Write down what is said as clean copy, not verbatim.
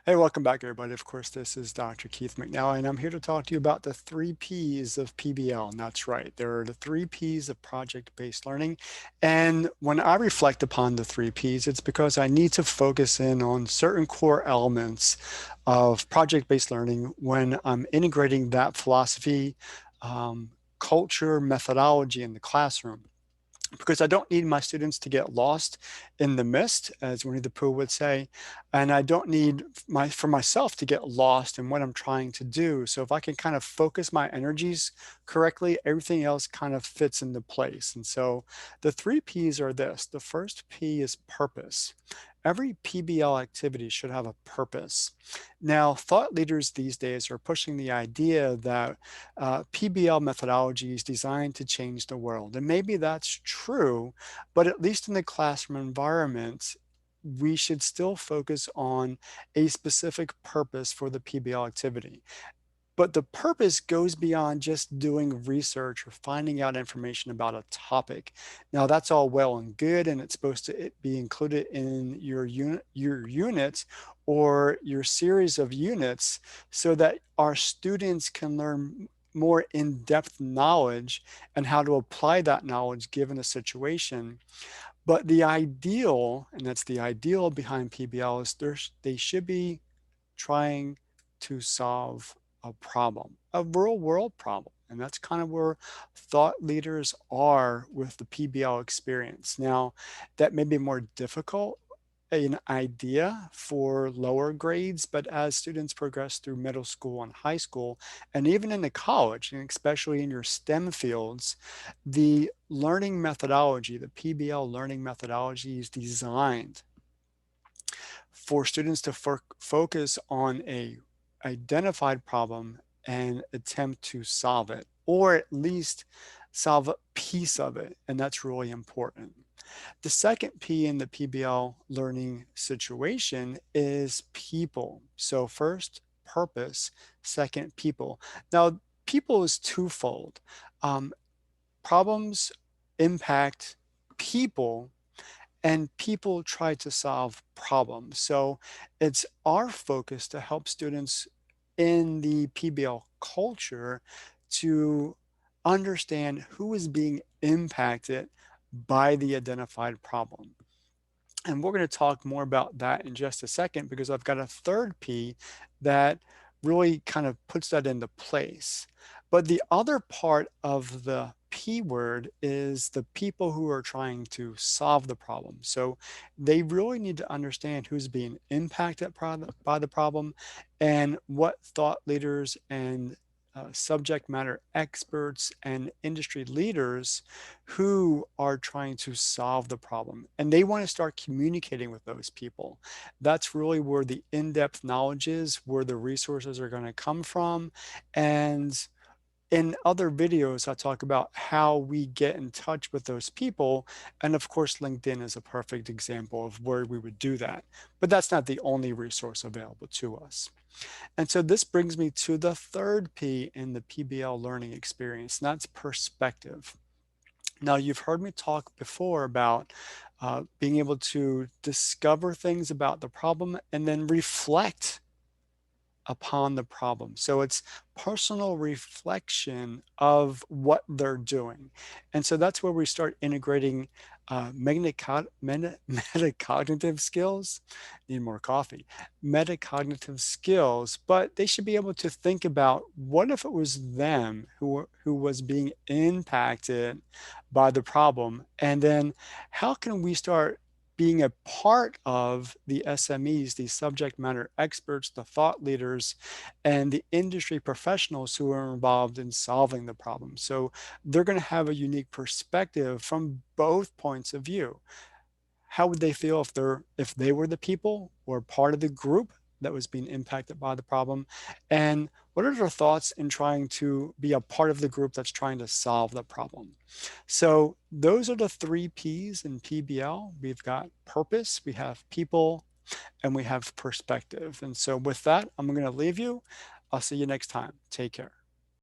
Hey, welcome back, everybody. Of course, this is Dr. Keith McNally, and I'm here to talk to you about the three Ps of PBL. And that's right, there are the three Ps of project-based learning. And when I reflect upon the three Ps, it's because I need to focus in on certain core elements of project-based learning when I'm integrating that philosophy, culture, methodology in the classroom, because I don't need my students to get lost in the mist, as Winnie the Pooh would say, and I don't need for myself to get lost in what I'm trying to do. So if I can kind of focus my energies correctly, everything else kind of fits into place. And so the three P's are this. The first P is purpose. Every PBL activity should have a purpose. Now, thought leaders these days are pushing the idea that PBL methodology is designed to change the world. And maybe that's true, but at least in the classroom environment, we should still focus on a specific purpose for the PBL activity. But the purpose goes beyond just doing research or finding out information about a topic. Now, that's all well and good, and it's supposed to be included in your units or your series of units so that our students can learn more in-depth knowledge and how to apply that knowledge given a situation. But the ideal, and that's the ideal behind PBL, is they should be trying to solve a problem, a real world problem. And that's kind of where thought leaders are with the PBL experience. Now, that may be more difficult an idea for lower grades, but as students progress through middle school and high school, and even into college, and especially in your STEM fields, the learning methodology, the PBL learning methodology is designed for students to focus on a identified problem and attempt to solve it, or at least solve a piece of it, and that's really important. The second P in the PBL learning situation is people. So first, purpose, second, people. Now, people is twofold. Um, Problems impact people and people try to solve problems. So it's our focus to help students in the PBL culture to understand who is being impacted by the identified problem. And we're going to talk more about that in just a second because I've got a third P that really kind of puts that into place. But the other part of the P word is the people who are trying to solve the problem. So they really need to understand who's being impacted by the problem and what thought leaders and subject matter experts and industry leaders who are trying to solve the problem. And they want to start communicating with those people. That's really where the in-depth knowledge is, where the resources are going to come from. And in other videos, I talk about how we get in touch with those people. And of course, LinkedIn is a perfect example of where we would do that. But that's not the only resource available to us. And so this brings me to the third P in the PBL learning experience, and that's perspective. Now, you've heard me talk before about being able to discover things about the problem and then reflect upon the problem. So it's personal reflection of what they're doing. And so that's where we start integrating metacognitive skills, need more coffee, metacognitive skills, but they should be able to think about what if it was them who was being impacted by the problem, and then how can we start being a part of the SMEs, the subject matter experts, the thought leaders, and the industry professionals who are involved in solving the problem. So they're going to have a unique perspective from both points of view. How would they feel if they were the people or part of the group that was being impacted by the problem? And what are their thoughts in trying to be a part of the group that's trying to solve the problem? So those are the three P's in PBL. We've got purpose, we have people, and we have perspective. And so with that, I'm going to leave you. I'll see you next time. Take care.